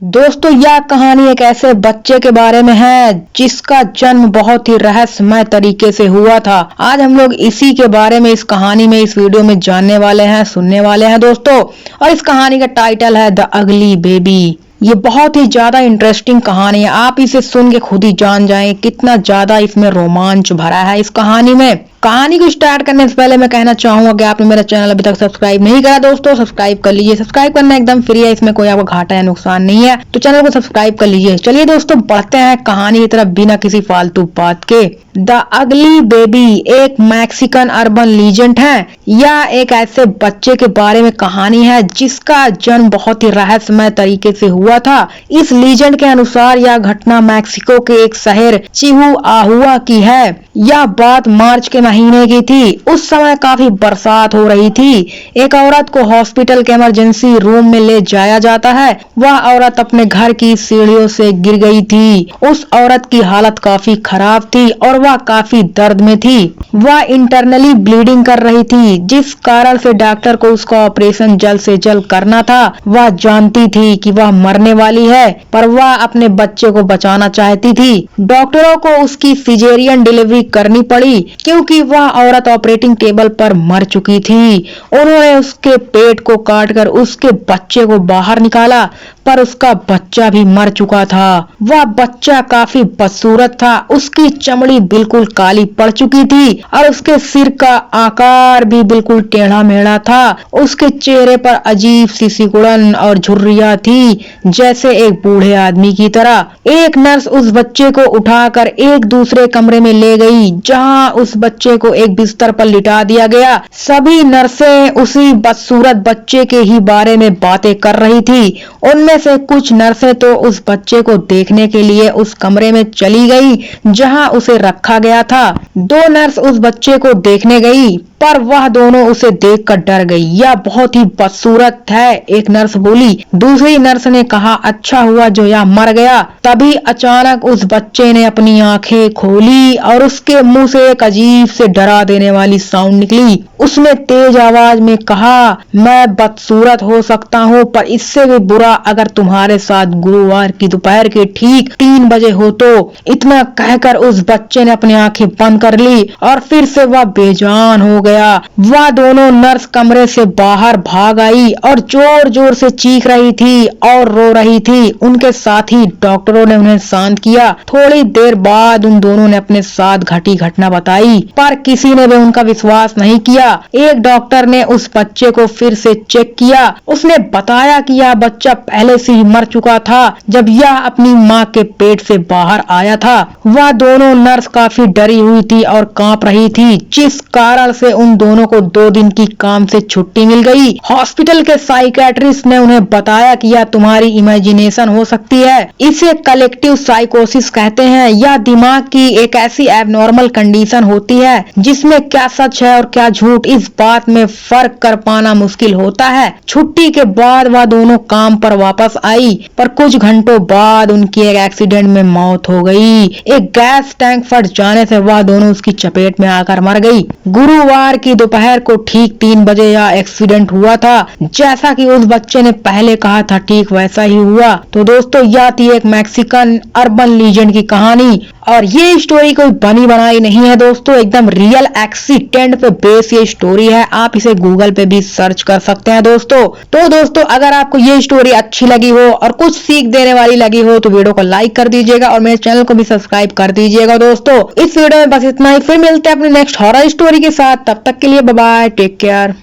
दोस्तों यह कहानी एक ऐसे बच्चे के बारे में है जिसका जन्म बहुत ही रहस्यमय तरीके से हुआ था। आज हम लोग इसी के बारे में इस कहानी में इस वीडियो में जानने वाले हैं, सुनने वाले हैं दोस्तों। और इस कहानी का टाइटल है द अगली बेबी। ये बहुत ही ज्यादा इंटरेस्टिंग कहानी है, आप इसे सुन के खुद ही जान जाएं कितना ज्यादा इसमें रोमांच भरा है इस कहानी में। कहानी को स्टार्ट करने से पहले मैं कहना चाहूंगा कि आपने मेरा चैनल अभी तक सब्सक्राइब नहीं करा दोस्तों, सब्सक्राइब कर लीजिए। सब्सक्राइब करना एकदम फ्री है, इसमें कोई आपको घाटा या नुकसान नहीं है, तो चैनल को सब्सक्राइब कर लीजिए। चलिए दोस्तों बढ़ते हैं कहानी की तरफ बिना किसी फालतू बात के। द अगली बेबी एक मैक्सिकन अर्बन लीजेंड है। यह एक ऐसे बच्चे के बारे में कहानी है जिसका जन्म बहुत ही रहस्यमय तरीके से हुआ था। इस लीजेंड के अनुसार यह घटना मैक्सिको के एक शहर चिहुआहुआ की है। यह बात मार्च के महीने की थी। उस समय काफी बरसात हो रही थी। एक औरत को हॉस्पिटल के इमरजेंसी रूम में ले जाया जाता है। वह औरत अपने घर की सीढ़ियों से गिर गई थी। उस औरत की हालत काफी खराब थी और वह काफी दर्द में थी। वह इंटरनली ब्लीडिंग कर रही थी, जिस कारण से डॉक्टर को उसका ऑपरेशन जल्द से जल्द करना था। वह जानती थी कि वह मरने वाली है, पर वह अपने बच्चे को बचाना चाहती थी। डॉक्टरों को उसकी सिजेरियन डिलीवरी करनी पड़ी क्योंकि वह औरत ऑपरेटिंग टेबल पर मर चुकी थी। उन्होंने उसके पेट को काटकर उसके बच्चे को बाहर निकाला, पर उसका बच्चा भी मर चुका था। वह बच्चा काफी बदसूरत था। उसकी चमड़ी बिल्कुल काली पड़ चुकी थी और उसके सिर का आकार भी बिल्कुल टेढ़ा मेढ़ा था। उसके चेहरे पर अजीब सी सिकुड़न और झुर्रियां थी, जैसे एक बूढ़े आदमी की तरह। एक नर्स उस बच्चे को उठाकर एक दूसरे कमरे में ले गई, जहां उस बच्चे को एक बिस्तर पर लिटा दिया गया। सभी नर्सें उसी बदसूरत बच्चे के ही बारे में बातें कर रही थी। उनमें से कुछ नर्सें तो उस बच्चे को देखने के लिए उस कमरे में चली गई जहां उसे रखा गया था। दो नर्स उस बच्चे को देखने गई, पर वह दोनों उसे देखकर डर गई। यह बहुत ही बदसूरत है, एक नर्स बोली। दूसरी नर्स ने कहा, अच्छा हुआ जो यह मर गया। तभी अचानक उस बच्चे ने अपनी आंखें खोली और उसके मुंह से एक अजीब से डरा देने वाली साउंड निकली। उसने तेज आवाज में कहा, मैं बदसूरत हो सकता हूँ, पर इससे भी बुरा अगर तुम्हारे साथ गुरुवार की दोपहर के ठीक 3 बजे हो तो। इतना कहकर उस बच्चे ने अपनी आंखें बंद कर ली और फिर से वह बेजान हो गया। वह दोनों नर्स कमरे से बाहर भाग आई और जोर जोर से चीख रही थी और रो रही थी। उनके साथ ही डॉक्टरों ने उन्हें शांत किया। थोड़ी देर बाद उन दोनों ने अपने साथ घटी घटना बताई, पर किसी ने भी उनका विश्वास नहीं किया। एक डॉक्टर ने उस बच्चे को फिर से चेक किया। उसने बताया कि यह बच्चा पहले से ही मर चुका था जब यह अपनी माँ के पेट से बाहर आया था। वह दोनों नर्स काफी डरी हुई थी और कांप रही थी, जिस कारण से उन दोनों को 2 दिन की काम से छुट्टी मिल गई। हॉस्पिटल के साइकियाट्रिस्ट ने उन्हें बताया कि यह तुम्हारी इमेजिनेशन हो सकती है। इसे कलेक्टिव साइकोसिस कहते हैं। यह दिमाग की एक ऐसी एबनॉर्मल कंडीशन होती है जिसमें क्या सच है और क्या झूठ, इस बात में फर्क कर पाना मुश्किल होता है। छुट्टी के बाद वह दोनों काम पर वापस आई, पर कुछ घंटों बाद उनकी एक एक्सीडेंट में मौत हो गई। एक गैस टैंक फट जाने से वह दोनों उसकी चपेट में आकर मर गई। गुरुवार की दोपहर को ठीक 3 बजे यह एक्सीडेंट हुआ था। जैसा कि उस बच्चे ने पहले कहा था, ठीक वैसा ही हुआ। तो दोस्तों यह थी एक मैक्सिकन अर्बन लीजेंड की कहानी, और ये स्टोरी कोई बनी बनाई नहीं है दोस्तों, एकदम रियल एक्सीडेंट पे बेस ये स्टोरी है। आप इसे गूगल पे भी सर्च कर सकते हैं दोस्तों। तो दोस्तों अगर आपको ये स्टोरी अच्छी लगी हो और कुछ सीख देने वाली लगी हो तो वीडियो को लाइक कर दीजिएगा और मेरे चैनल को भी सब्सक्राइब कर दीजिएगा दोस्तों। इस वीडियो में बस इतना ही, फिर मिलते हैं अपनी नेक्स्ट हॉरर स्टोरी के साथ। तब तक के लिए बाय बाय, टेक केयर।